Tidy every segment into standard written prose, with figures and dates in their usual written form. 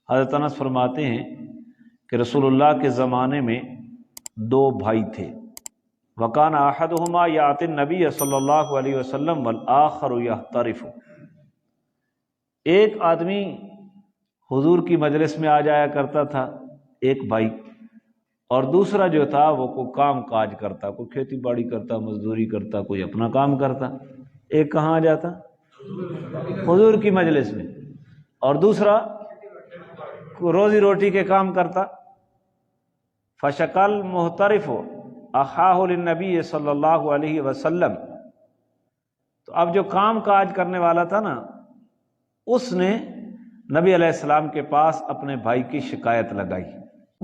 حضرت انس فرماتے ہیں کہ رسول اللہ کے زمانے میں دو بھائی تھے، وکان احدہما یاتی النبی صلی اللہ علیہ وسلم والآخر یحترف، ایک آدمی حضور کی مجلس میں آ جایا کرتا تھا ایک بھائی، اور دوسرا جو تھا وہ کوئی کام کاج کرتا، کوئی کھیتی باڑی کرتا، مزدوری کرتا، کوئی اپنا کام کرتا۔ ایک کہاں آ جاتا؟ حضور کی مجلس میں، اور دوسرا روزی روٹی کے کام کرتا۔ فشکل محترف اخاہ للنبی صلی اللہ علیہ وسلم، تو اب جو کام کاج کرنے والا تھا نا، اس نے نبی علیہ السلام کے پاس اپنے بھائی کی شکایت لگائی۔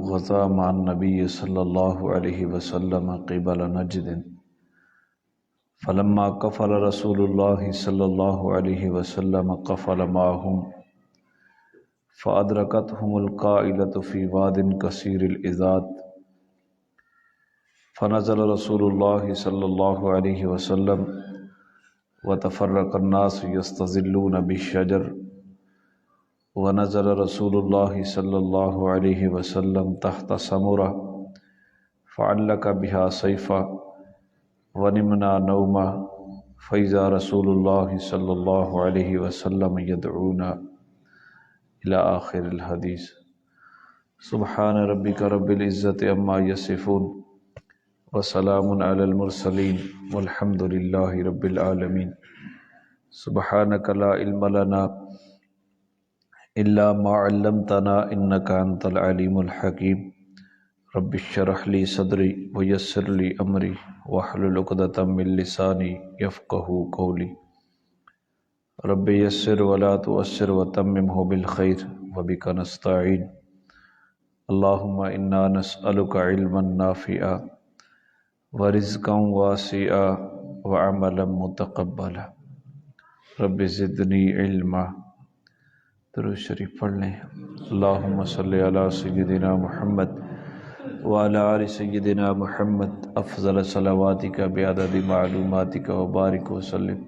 غزا مع النبی صلی اللہ علیہ وسلم قبل نجد فلما قفل رسول اللہ صلی اللہ علیہ وسلم قفل معهم فأدركتهم القائلة في واد كثير الإذات فنزل رسول الله صلى الله عليه وسلم وتفرق الناس يستظلون بالشجر ونزل رسول الله صلى الله عليه وسلم تحت سمرة فعلق بها سيفا ونمنا نوما فإذا رسول الله صلى الله عليه وسلم يدعونا إلى آخر الحديث۔ سبحان ربك رب العزة عما يصفون وسلام على المرسلين والحمد لله رب العالمين۔ سبحانك لا علم لنا إلا ما علمتنا إنك أنت العليم الحكيم۔ رب اشرح لي صدري ويسر لي أمري واحلل عقدة من لساني يفقهوا قولي۔ رب يسر ولا تؤسر وتممه بالخير وبك نستعين۔ اللهم إنا نسألك علما نافعا ورزقا واسعا وعملا متقبلا۔ رب زدنی علما۔ درود شریف پڑھ لیں۔ اللہم صلی علی سیدنا محمد وعلی آل سیدنا محمد افضل صلواتک بعدد معلوماتک وبارک وسلم۔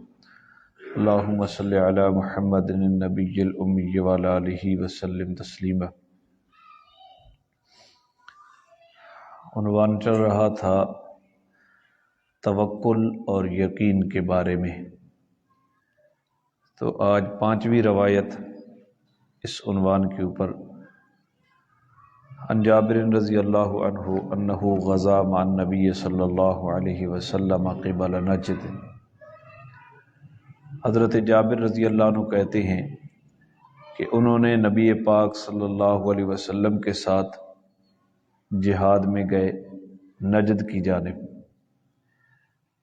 اللہم صلی علی محمد النبی الامی وعلی آلہ وسلم تسلیما۔ عنوان چل رہا تھا توکل اور یقین کے بارے میں، تو آج پانچویں روایت اس عنوان کے اوپر۔ عن جابر رضی اللہ عنہ انہ غزا مع النبی صلی اللہ علیہ وسلم قبل نجد۔ حضرت جابر رضی اللہ عنہ کہتے ہیں کہ انہوں نے نبی پاک صلی اللہ علیہ وسلم کے ساتھ جہاد میں گئے نجد کی جانب۔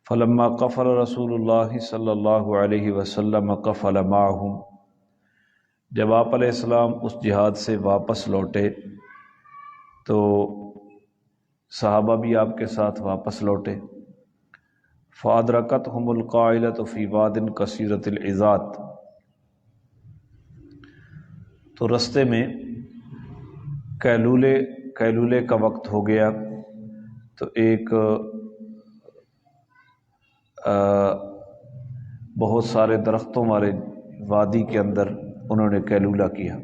فلما قفل رسول اللہ صلی اللہ علیہ وسلم قفل معهم، جب آپ علیہ السلام اس جہاد سے واپس لوٹے تو صحابہ بھی آپ کے ساتھ واپس لوٹے۔ فادرکتہم القائلۃ فی واد کثیرۃ العظات، تو رستے میں کیلولے کا وقت ہو گیا، تو ایک بہت سارے درختوں والے وادی کے اندر انہوں نے کیلولہ کیا۔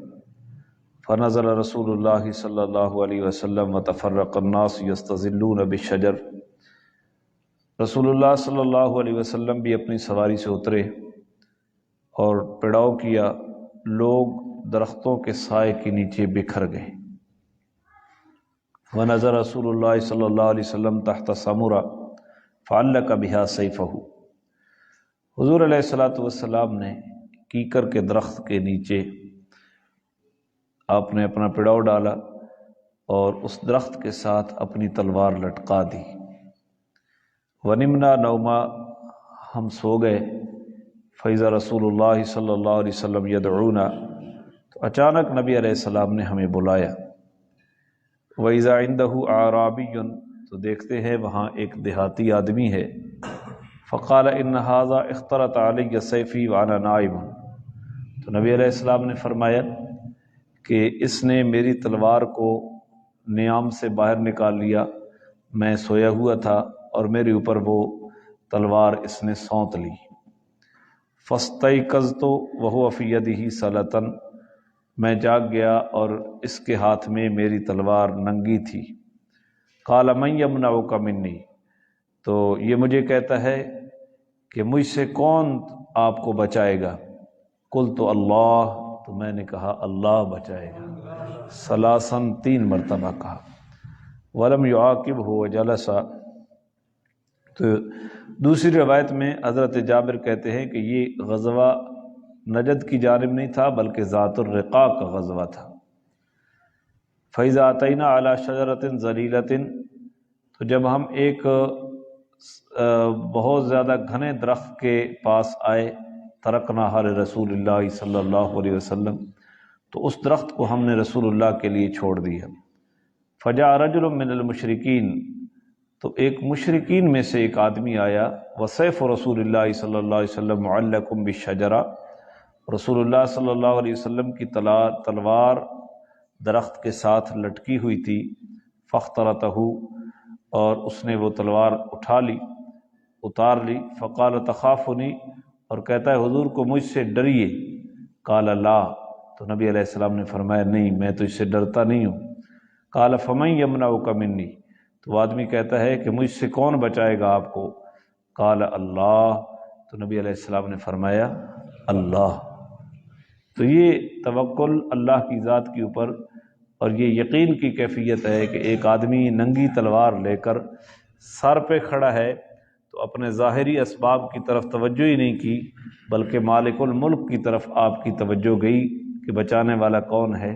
فنزل رسول اللہ صلی اللہ علیہ وسلم وتفرق الناس یستظلون بالشجر، رسول اللہ صلی اللہ علیہ وسلم بھی اپنی سواری سے اترے اور پڑاؤ کیا، لوگ درختوں کے سائے کے نیچے بکھر گئے۔ ونظر رسول اللہ صلی اللہ علیہ وسلم تحت سمرہ فعلق بها سیفہ، حضور علیہ الصلوۃ نے کیکر کے درخت کے نیچے آپ نے اپنا پڑاؤ ڈالا اور اس درخت کے ساتھ اپنی تلوار لٹکا دی۔ ونمنا نوما، ہم سو گئے۔ فیضا رسول اللہ صلی اللہ علیہ وسلم یدعونا، تو اچانک نبی علیہ السلام نے ہمیں بلایا۔ وَإِذَا عِنْدَهُ أَعْرَابِيٌّ، تو دیکھتے ہیں وہاں ایک دیہاتی آدمی ہے۔ فقال ان هذا اخترت علی سیفی وانا نائم، تو نبی علیہ السلام نے فرمایا کہ اس نے میری تلوار کو نیام سے باہر نکال لیا، میں سویا ہوا تھا اور میرے اوپر وہ تلوار اس نے سونت لی۔ فاستيقظت وهو في يده سلة، میں جاگ گیا اور اس کے ہاتھ میں میری تلوار ننگی تھی۔ قال من یمنعک منی، تو یہ مجھے کہتا ہے کہ مجھ سے کون آپ کو بچائے گا؟ قلت اللہ، تو میں نے کہا اللہ بچائے گا، ثلاثاً 3 مرتبہ کہا۔ ولم یعاقبہ وجلس، تو دوسری روایت میں حضرت جابر کہتے ہیں کہ یہ غزوہ نجد کی جانب نہیں تھا بلکہ ذات الرقاع کا غزوہ تھا۔ فَإِذَا أَتَيْنَا عَلَى شَجَرَةٍ ظَلِيلَةٍ، تو جب ہم ایک بہت زیادہ گھنے درخت کے پاس آئے، ترکنا رسول اللہ صلی اللہ علیہ وسلم، تو اس درخت کو ہم نے رسول اللہ کے لیے چھوڑ دیا۔ فجاء رجل من المشرکین، تو ایک مشرکین میں سے ایک آدمی آیا، وسیف رسول اللہ صلی اللہ علیہ وسلم معلق بالشجرہ، رسول اللہ صلی اللہ علیہ وسلم کی تلوار درخت کے ساتھ لٹکی ہوئی تھی۔ فاخترتہ، اور اس نے وہ تلوار اٹھا لی، اتار لی۔ فقال تخافنی، اور کہتا ہے حضور کو مجھ سے ڈریے۔ قال لا، تو نبی علیہ السلام نے فرمایا نہیں، میں تو اس سے ڈرتا نہیں ہوں۔ قال فمن یمنعک منی، تو وہ آدمی کہتا ہے کہ مجھ سے کون بچائے گا آپ کو؟ قال اللہ، تو نبی علیہ السلام نے فرمایا اللہ۔ تو یہ توکل اللہ کی ذات کے اوپر اور یہ یقین کی کیفیت ہے کہ ایک آدمی ننگی تلوار لے کر سر پہ کھڑا ہے تو اپنے ظاہری اسباب کی طرف توجہ ہی نہیں کی، بلکہ مالک الملک کی طرف آپ کی توجہ گئی کہ بچانے والا کون ہے۔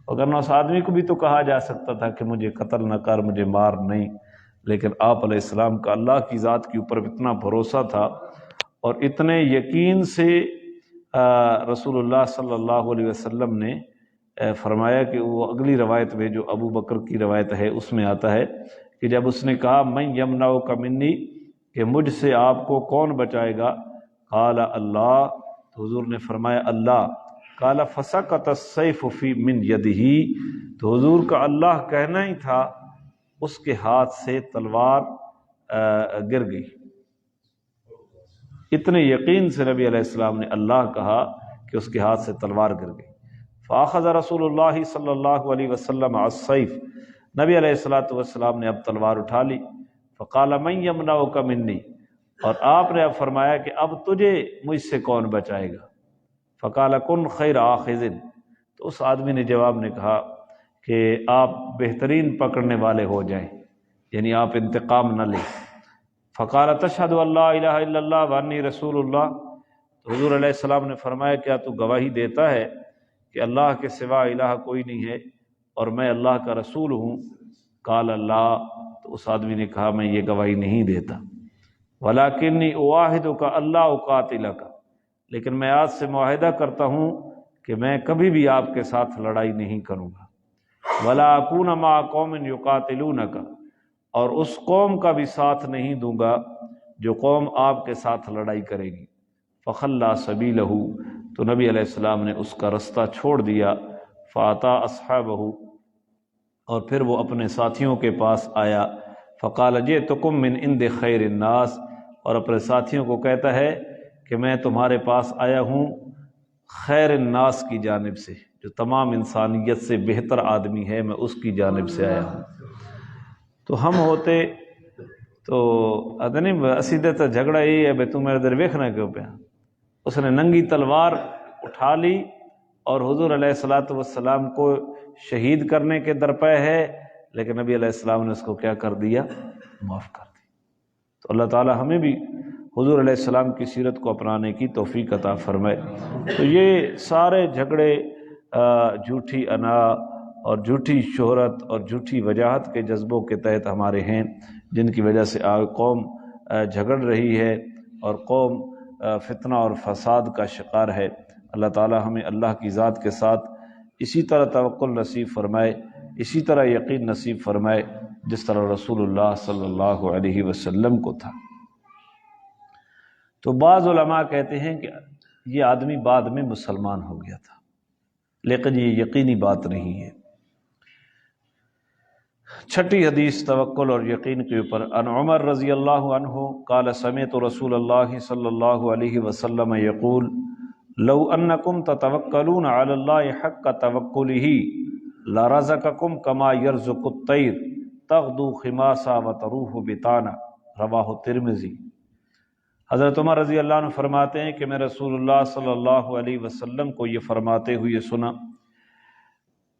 اگر اس آدمی کو بھی تو کہا جا سکتا تھا کہ مجھے قتل نہ کر، مجھے مار نہیں، لیکن آپ علیہ السلام کا اللہ کی ذات کے اوپر اتنا بھروسہ تھا اور اتنے یقین سے رسول اللہ صلی اللہ علیہ وسلم نے فرمایا کہ وہ اگلی روایت میں جو ابو بکر کی روایت ہے اس میں آتا ہے کہ جب اس نے کہا من یمنعک منی، کہ مجھ سے آپ کو کون بچائے گا؟ قال اللہ، تو حضور نے فرمایا اللہ۔ قال فسقط السیف فی من یدہ، تو حضور کا اللہ کہنا ہی تھا، اس کے ہاتھ سے تلوار گر گئی۔ اتنے یقین سے نبی علیہ السلام نے اللہ کہا کہ اس کے ہاتھ سے تلوار گر گئی۔ فاخذ رسول اللہ صلی اللہ علیہ وسلم السیف، نبی علیہ الصلوۃ والسلام نے اب تلوار اٹھا لی۔ فقال من یمنعک منی، اور آپ نے اب فرمایا کہ اب تجھے مجھ سے کون بچائے گا؟ فقال کن خیر آخذ، تو اس آدمی نے جواب میں کہا کہ آپ بہترین پکڑنے والے ہو جائیں، یعنی آپ انتقام نہ لیں۔ فقال تشہد ان لا الہ الا اللہ وانی رسول اللہ، تو حضور علیہ السلام نے فرمایا کیا تو گواہی دیتا ہے کہ اللہ کے سوا الہ کوئی نہیں ہے اور میں اللہ کا رسول ہوں؟ قال اللہ، تو اس آدمی نے کہا میں یہ گواہی نہیں دیتا۔ ولکنی اواہدک الا اقاتلک، لیکن میں آج سے معاہدہ کرتا ہوں کہ میں کبھی بھی آپ کے ساتھ لڑائی نہیں کروں گا۔ ولا اکون مع قوم یقاتلونک، اور اس قوم کا بھی ساتھ نہیں دوں گا جو قوم آپ کے ساتھ لڑائی کرے گی۔ فخلا سبیلہ، تو نبی علیہ السلام نے اس کا رستہ چھوڑ دیا۔ فاتا اصحابہ، اور پھر وہ اپنے ساتھیوں کے پاس آیا۔ فقال جئتکم من عند خیر الناس، اور اپنے ساتھیوں کو کہتا ہے کہ میں تمہارے پاس آیا ہوں خیر الناس کی جانب سے، جو تمام انسانیت سے بہتر آدمی ہے، میں اس کی جانب سے آیا ہوں۔ تو ہم ہوتے تو ادنی اسیدے تو جھگڑا یہی ہے بھائی تم میرے در ویکھنا کیوں پیا۔ اس نے ننگی تلوار اٹھا لی اور حضور علیہ الصلوۃ والسلام کو شہید کرنے کے درپے ہے، لیکن نبی علیہ السلام نے اس کو کیا کر دیا؟ معاف کر دی۔ تو اللہ تعالی ہمیں بھی حضور علیہ السلام کی سیرت کو اپنانے کی توفیق عطا فرمائے۔ تو یہ سارے جھگڑے جھوٹی انا اور جھوٹی شہرت اور جھوٹی وجاہت کے جذبوں کے تحت ہمارے ہیں، جن کی وجہ سے قوم جھگڑ رہی ہے اور قوم فتنہ اور فساد کا شکار ہے۔ اللہ تعالی ہمیں اللہ کی ذات کے ساتھ اسی طرح توکل نصیب فرمائے، اسی طرح یقین نصیب فرمائے جس طرح رسول اللہ صلی اللہ علیہ وسلم کو تھا۔ تو بعض علماء کہتے ہیں کہ یہ آدمی بعد میں مسلمان ہو گیا تھا، لیکن یہ یقینی بات نہیں ہے۔ چھٹی حدیث توکل اور یقین کے اوپر، ان عمر رضی اللہ عنہ قال سمعت رسول اللہ صلی اللہ علیہ وسلم یقول لو انکم تتوکلون علی اللہ حق توکلہ لرزقکم کما یرزق الطیر تغدو خماسا وتروح بطانا، رواہ ترمذی۔ حضرت عمر رضی اللہ عنہ فرماتے ہیں کہ میں رسول اللہ صلی اللہ علیہ وسلم کو یہ فرماتے ہوئے سنا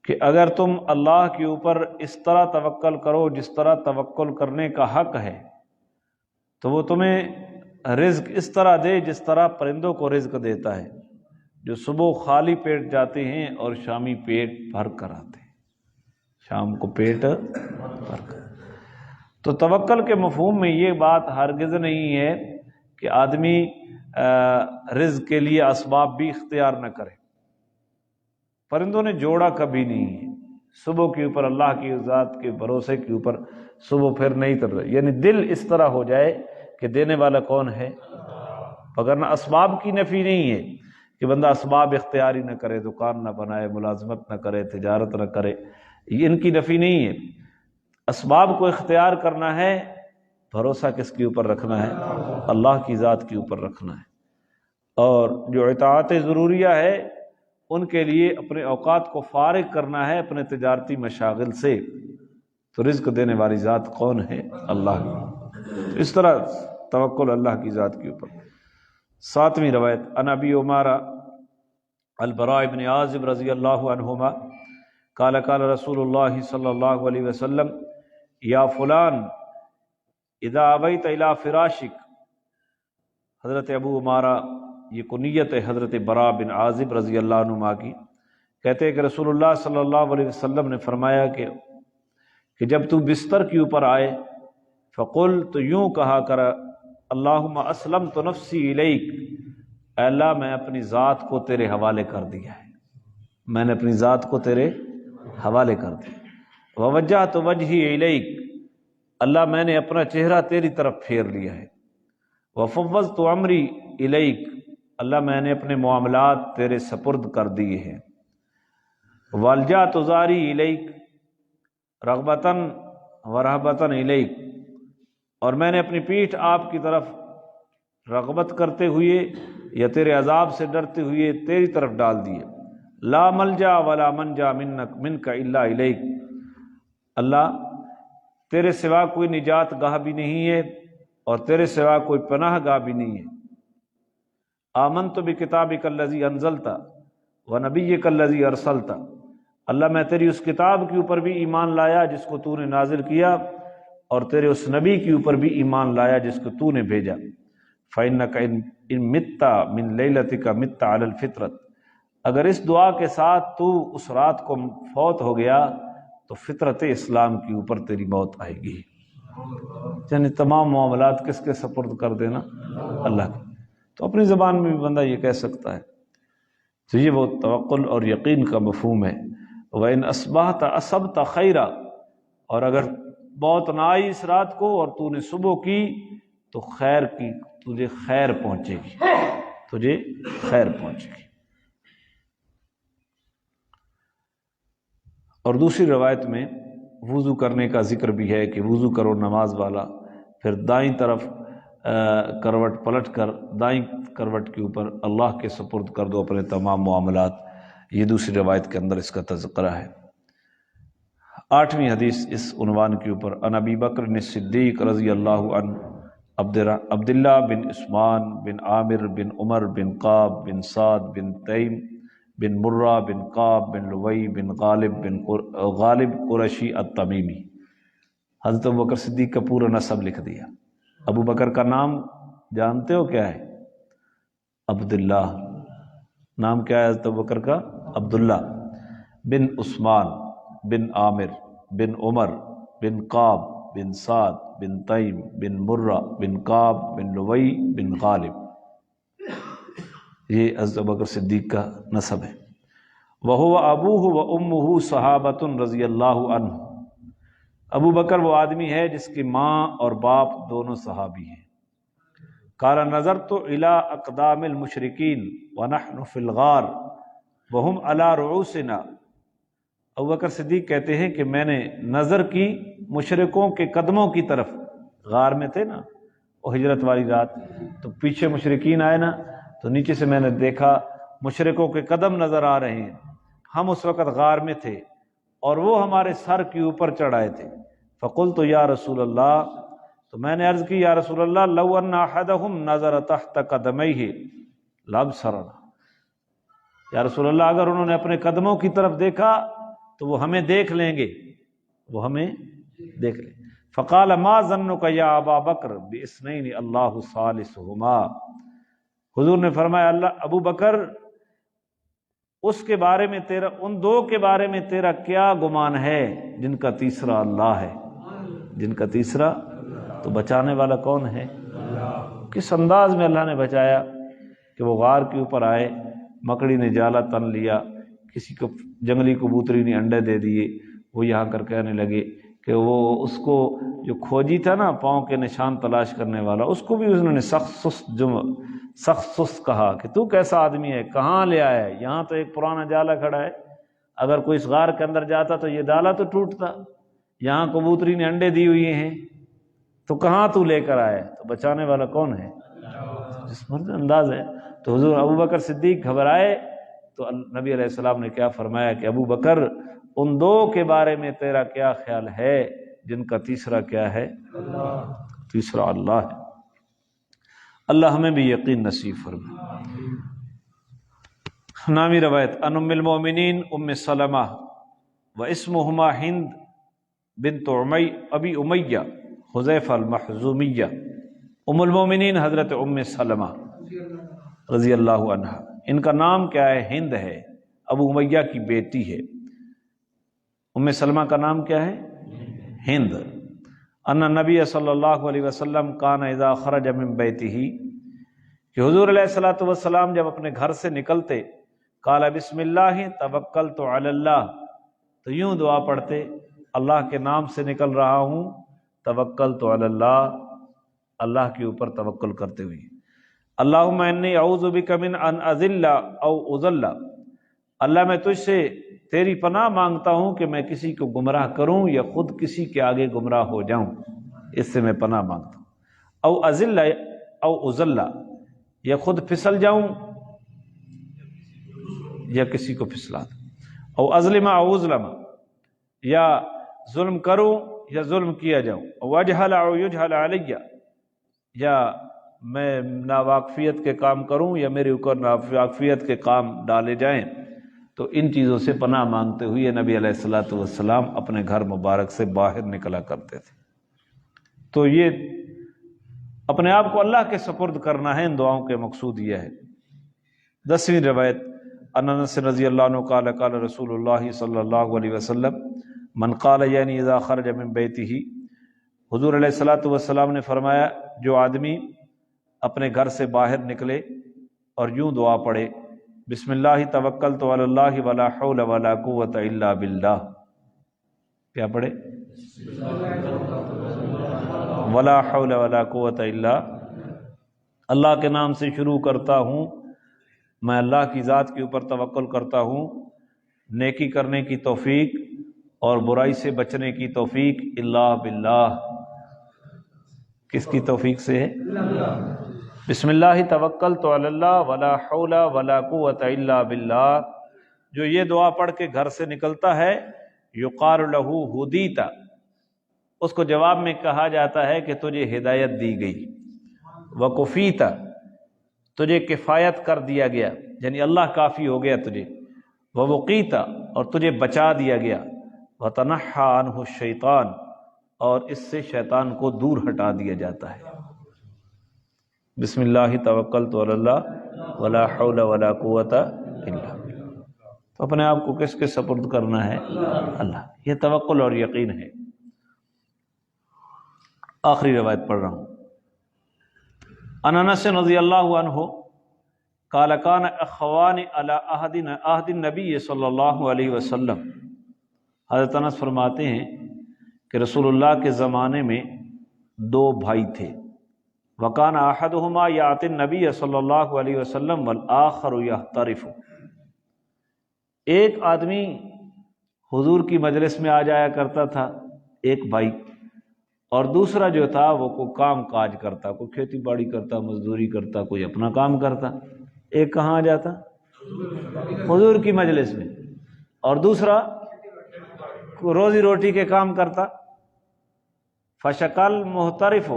کہ اگر تم اللہ کے اوپر اس طرح توکل کرو جس طرح توکل کرنے کا حق ہے تو وہ تمہیں رزق اس طرح دے جس طرح پرندوں کو رزق دیتا ہے، جو صبح خالی پیٹ جاتے ہیں اور شامی پیٹ بھر کر آتے ہیں، شام کو پیٹ بھر کر۔ تو توکل کے مفہوم میں یہ بات ہرگز نہیں ہے کہ آدمی رزق کے لیے اسباب بھی اختیار نہ کرے۔ پرندوں نے جوڑا کبھی نہیں ہے، صبح کے اوپر اللہ کی ذات کے بھروسے کے اوپر صبح پھر نہیں تر رہے، یعنی دل اس طرح ہو جائے کہ دینے والا کون ہے، وگرنہ اسباب کی نفی نہیں ہے کہ بندہ اسباب اختیاری نہ کرے، دکان نہ بنائے، ملازمت نہ کرے، تجارت نہ کرے، یہ ان کی نفی نہیں ہے۔ اسباب کو اختیار کرنا ہے، بھروسہ کس کے اوپر رکھنا ہے؟ اللہ کی ذات کے اوپر رکھنا ہے، اور جو اطاعت ضروریہ ہے ان کے لیے اپنے اوقات کو فارغ کرنا ہے اپنے تجارتی مشاغل سے۔ تو رزق دینے والی ذات کون ہے؟ اللہ کی۔ اس طرح توکل اللہ کی ذات کے اوپر۔ ساتویں روایت، عن ابی عمارہ البراء بن عازب رضی اللہ عنہما قال قال رسول اللہ صلی اللہ علیہ وسلم یا فلان اذا ابیت الی فراشک۔ حضرت ابو عمارہ، یہ کنیت ہے حضرت براء بن عازب رضی اللہ عنہما کی، کہتے ہیں کہ رسول اللہ صلی اللہ علیہ وسلم نے فرمایا کہ جب تو بستر کے اوپر آئے فقل، تو یوں کہا کر اللہم اسلمت نفسی الیک، اے اللہ میں اپنی ذات کو تیرے حوالے کر دیا ہے، میں نے اپنی ذات کو تیرے حوالے کر دیا۔ ووجہت وجہی الیک، اللہ میں نے اپنا چہرہ تیری طرف پھیر لیا ہے۔ وفوضت امری الیک، اللہ میں نے اپنے معاملات تیرے سپرد کر دیے ہیں۔ والجأت ظہری الیک رغبتاً ورہبتاً الیک، اور میں نے اپنی پیٹھ آپ کی طرف رغبت کرتے ہوئے یا تیرے عذاب سے ڈرتے ہوئے تیری طرف ڈال دیے۔ لا ملجا ولا منجا منک الا الیک، اللہ تیرے سوا کوئی نجات گاہ بھی نہیں ہے اور تیرے سوا کوئی پناہ گاہ بھی نہیں ہے۔ آمنت بکتابک الذی انزلت ونبیک الذی ارسلت، اللہ میں تیری اس کتاب کے اوپر بھی ایمان لایا جس کو تو نے نازل کیا، اور تیرے اس نبی کے اوپر بھی ایمان لایا جس کو تو نے بھیجا۔ فَإِنَّكَ إِن مِتَّ مِن لَيْلَتِكَ مِتَّ عَلَى الْفِطْرَةِ، اگر اس دعا کے ساتھ تو اس رات کو فوت ہو گیا تو فطرت اسلام کے اوپر تیری موت آئے گی۔ یعنی تمام معاملات کس کے سپرد کر دینا؟ اللہ کے۔ تو اپنی زبان میں بھی بندہ یہ کہہ سکتا ہے۔ تو یہ وہ توکل اور یقین کا مفہوم ہے۔ وَإِنْ أَصْبَحْتَ أَصَبْتَ خَيْرًا، اور اگر موت نہ آئی اس رات کو اور تو نے صبح کی تو خیر کی، تجھے خیر پہنچے گی، تجھے خیر پہنچے گی۔ اور دوسری روایت میں وضو کرنے کا ذکر بھی ہے کہ وضو کرو نماز والا، پھر دائیں طرف کروٹ پلٹ کر دائیں کروٹ کے اوپر اللہ کے سپرد کر دو اپنے تمام معاملات۔ یہ دوسری روایت کے اندر اس کا تذکرہ ہے۔ آٹھویں حدیث اس عنوان کے اوپر، عن ابی بکر صدیق رضی اللہ عنہ عبداللہ بن عثمان بن عامر بن عمر بن قاب بن سعد بن تیم بن مرہ بن قاب بن لوئی بن غالب قرشی التمیمی۔ حضرت ابو بکر صدیق کا پورا نسب لکھ دیا۔ ابو بکر کا نام جانتے ہو کیا ہے؟ عبداللہ۔ نام کیا ہے حضرت ابو بکر کا؟ عبداللہ بن عثمان بن عامر بن عمر بن قاب بن سعد بن تیم بن مرہ بن قاب بن لوئی بن غالب، یہ حضرت ابو بکر صدیق کا نسب ہے۔ وَهُوَ أَبُوهُ وَأُمُّهُ صَحَابَةٌ رضی اللہ عنہ، ابو بکر وہ آدمی ہے جس کی ماں اور باپ دونوں صحابی ہیں۔ قال نظرت إلى أقدام المشركين ونحن في الغار وهم على رؤوسنا، ابو بکر صدیق کہتے ہیں کہ میں نے نظر کی مشرکوں کے قدموں کی طرف، غار میں تھے نا وہ ہجرت والی رات، تو پیچھے مشرکین آئے نا، تو نیچے سے میں نے دیکھا مشرکوں کے قدم نظر آ رہے ہیں، ہم اس وقت غار میں تھے اور وہ ہمارے سر کے اوپر چڑھائے تھے۔ فقلت یا رسول اللہ، تو میں نے عرض کی یا رسول اللہ لو ان احدهم نظر تحت قدمیہ لابصرنا، یا رسول اللہ اگر انہوں نے اپنے قدموں کی طرف دیکھا تو وہ ہمیں دیکھ لیں گے، وہ ہمیں دیکھ لیں۔ فقال ما ظنک یا ابا بکر باثنین اللہ ثالثہما، حضور نے فرمایا اللہ ابو بکر اس کے بارے میں تیرا، ان دو کے بارے میں تیرا کیا گمان ہے جن کا تیسرا اللہ ہے، جن کا تیسرا، تو بچانے والا کون ہے؟ کس انداز میں اللہ نے بچایا کہ وہ غار کے اوپر آئے، مکڑی نے جالا تن لیا، کسی کو جنگلی کبوتری نے انڈے دے دیے، وہ یہاں کر کہنے لگے کہ وہ اس کو جو کھوجی تھا نا پاؤں کے نشان تلاش کرنے والا، اس کو بھی انہوں نے سخت سست کہا کہ تو کیسا آدمی ہے، کہاں لے آیا ہے، یہاں تو ایک پرانا جالا کھڑا ہے، اگر کوئی اس غار کے اندر جاتا تو یہ ڈالا تو ٹوٹتا، یہاں کبوتری نے انڈے دی ہوئے ہیں، تو کہاں تو لے کر آیا؟ تو بچانے والا کون ہے؟ جس مرد انداز ہے۔ تو حضور ابو بکر صدیق گھبرائے تو نبی علیہ السلام نے کیا فرمایا کہ ابو بکر ان دو کے بارے میں تیرا کیا خیال ہے جن کا تیسرا کیا ہے؟ تیسرا اللہ ہے۔ اللہ ہمیں بھی یقین نصیب فرمائے۔ نامی روایت ان ام المؤمنین ام سلمہ و اسمہما ہند بنت ابی امیہ حذیفہ المخزومیہ، ام المؤمنین حضرت ام سلمہ رضی اللہ عنہ، ان کا نام کیا ہے؟ ہند ہے، ابو امیہ کی بیٹی ہے۔ ام سلمہ کا نام کیا ہے؟ ہند۔ ان نبی صلی اللہ علیہ وسلم کان اذا خرج من بیتہ، کہ حضور علیہ الصلوۃ والسلام جب اپنے گھر سے نکلتے، قال بسم اللہ توکلت علی اللہ، تو یوں دعا پڑھتے اللہ کے نام سے نکل رہا ہوں، توکلت علی اللہ، اللہ کے اوپر توکل کرتے ہوئے، اللہم انی اعوذ بک من ان اذل او اضل، اللہ میں تجھ سے تیری پناہ مانگتا ہوں کہ میں کسی کو گمراہ کروں یا خود کسی کے آگے گمراہ ہو جاؤں، اس سے میں پناہ مانگتا ہوں، او اذل او اضل، یا خود پھسل جاؤں یا کسی کو پھسلا دوں، او اظلم او اظلم، یا ظلم کروں یا ظلم کیا جاؤں، او اجہل او یجہل علی، یا میں ناواقفیت کے کام کروں یا میرے اوپر ناواقفیت کے کام ڈالے جائیں۔ تو ان چیزوں سے پناہ مانگتے ہوئے نبی علیہ الصلوۃ والسلام اپنے گھر مبارک سے باہر نکلا کرتے تھے۔ تو یہ اپنے آپ کو اللہ کے سپرد کرنا ہے، ان دعاؤں کے مقصود یہ ہے۔ 10ویں روایت ان انس رضی اللہ عنہ قال قال رسول اللہ صلی اللہ علیہ وسلم من قال یعنی اذا خرج من بیتہ، حضور علیہ الصلوۃ والسلام نے فرمایا جو آدمی اپنے گھر سے باہر نکلے اور یوں دعا پڑھے بسم اللہ توکلت علی اللہ ولا حول ولا قوۃ الا باللہ، کیا پڑھے؟ ولا حول ولا قوۃ الا، اللہ کے نام سے شروع کرتا ہوں، میں اللہ کی ذات کے اوپر توکل کرتا ہوں، نیکی کرنے کی توفیق اور برائی سے بچنے کی توفیق الا باللہ، کس کی توفیق سے ہے؟ بسم اللہ توکلت علی اللہ ولا حول ولا قوۃ الا باللہ، جو یہ دعا پڑھ کے گھر سے نکلتا ہے یقال لہ ہدیت، اس کو جواب میں کہا جاتا ہے کہ تجھے ہدایت دی گئی، وکفیت، تجھے کفایت کر دیا گیا، یعنی اللہ کافی ہو گیا تجھے، ووقیت، اور تجھے بچا دیا گیا، وتنحى عنہ الشیطان، اور اس سے شیطان کو دور ہٹا دیا جاتا ہے۔ بسم اللہ توکلت علی اللہ ولا حول ولا قوۃ الا باللہ، تو اپنے آپ کو کس کے سپرد کرنا ہے؟ اللہ، یہ توکل اور یقین ہے۔ آخری روایت پڑھ رہا ہوں۔ ان انس رضی اللہ عنہ قال کان اخوان علی عہد النبی صلی اللہ علیہ وسلم، حضرت انس فرماتے ہیں کہ رسول اللہ کے زمانے میں دو بھائی تھے، وکان احدہما یاتی النبی صلی اللہ علیہ وسلم والآخر یحترف، ایک آدمی حضور کی مجلس میں آ جایا کرتا تھا، ایک بھائی، اور دوسرا جو تھا وہ کوئی کام کاج کرتا، کوئی کھیتی باڑی کرتا، مزدوری کرتا، کوئی اپنا کام کرتا۔ ایک کہاں آ جاتا؟ حضور کی مجلس میں، اور دوسرا روزی روٹی کے کام کرتا۔ فشکل محترف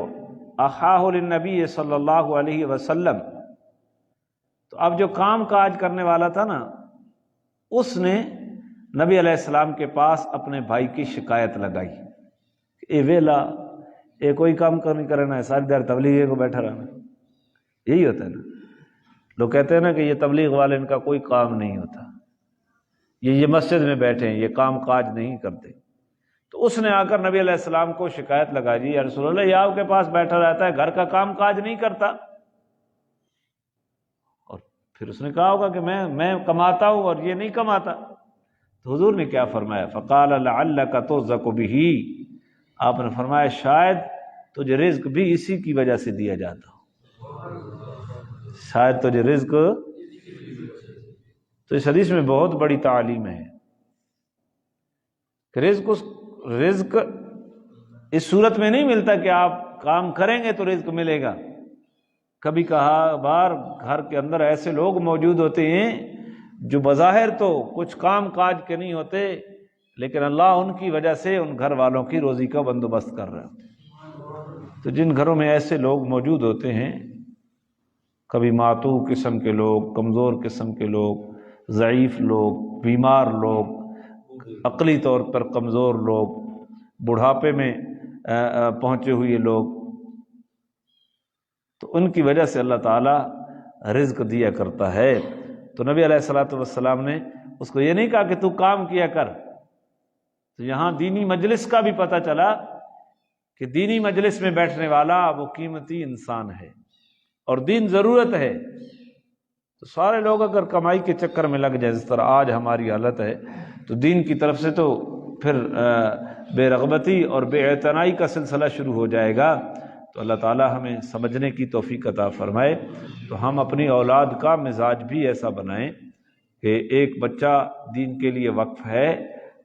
اخاہ للنبی صلی اللہ علیہ وسلم، تو اب جو کام کاج کرنے والا تھا نا، اس نے نبی علیہ السلام کے پاس اپنے بھائی کی شکایت لگائی، اے ویلا، اے کوئی کام نہیں کرنا ہے، ساری دیر تبلیغ کو بیٹھا رہنا۔ یہی ہوتا ہے نا، لوگ کہتے ہیں نا کہ یہ تبلیغ والے ان کا کوئی کام نہیں ہوتا، یہ مسجد میں بیٹھے ہیں، یہ کام کاج نہیں کرتے۔ تو اس نے آ کر نبی علیہ السلام کو شکایت لگا دی، یا رسول اللہ، یہ آپ کے پاس بیٹھا رہتا ہے، گھر کا کام کاج نہیں کرتا۔ اور پھر اس نے کہا ہوگا کہ میں کماتا ہوں اور یہ نہیں کماتا۔ تو حضور نے کیا فرمایا؟ فقال لعلک ترزق بہ، آپ نے فرمایا شاید تجھے رزق بھی اسی کی وجہ سے دیا جاتا ہو، شاید تجھے رزق۔ تو اس حدیث میں بہت بڑی تعلیم ہے کہ رزق اس صورت میں نہیں ملتا کہ آپ کام کریں گے تو رزق ملے گا۔ کبھی کہا بار گھر کے اندر ایسے لوگ موجود ہوتے ہیں جو بظاہر تو کچھ کام کاج کے نہیں ہوتے، لیکن اللہ ان کی وجہ سے ان گھر والوں کی روزی کا بندوبست کر رہا ہے۔ تو جن گھروں میں ایسے لوگ موجود ہوتے ہیں، کبھی معتوہ قسم کے لوگ، کمزور قسم کے لوگ، ضعیف لوگ، بیمار لوگ، عقلی طور پر کمزور لوگ، بڑھاپے میں پہنچے ہوئے لوگ، تو ان کی وجہ سے اللہ تعالیٰ رزق دیا کرتا ہے۔ تو نبی علیہ الصلوۃ والسلام نے اس کو یہ نہیں کہا کہ تو کام کیا کر۔ تو یہاں دینی مجلس کا بھی پتہ چلا کہ دینی مجلس میں بیٹھنے والا وہ قیمتی انسان ہے اور دین ضرورت ہے۔ تو سارے لوگ اگر کمائی کے چکر میں لگ جائیں، جس طرح آج ہماری حالت ہے، تو دین کی طرف سے تو پھر بے رغبتی اور بے اعتنائی کا سلسلہ شروع ہو جائے گا۔ تو اللہ تعالی ہمیں سمجھنے کی توفیق عطا فرمائے۔ تو ہم اپنی اولاد کا مزاج بھی ایسا بنائیں کہ ایک بچہ دین کے لیے وقف ہے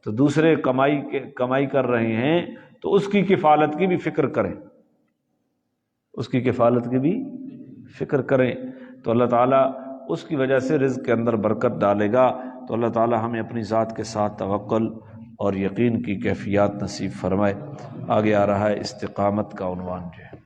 تو دوسرے کمائی کر رہے ہیں تو اس کی کفالت کی بھی فکر کریں، اس کی کفالت کی بھی فکر کریں، تو اللہ تعالیٰ اس کی وجہ سے رزق کے اندر برکت ڈالے گا۔ تو اللہ تعالیٰ ہمیں اپنی ذات کے ساتھ توکل اور یقین کی کیفیات نصیب فرمائے۔ آگے آ رہا ہے استقامت کا عنوان جو ہے۔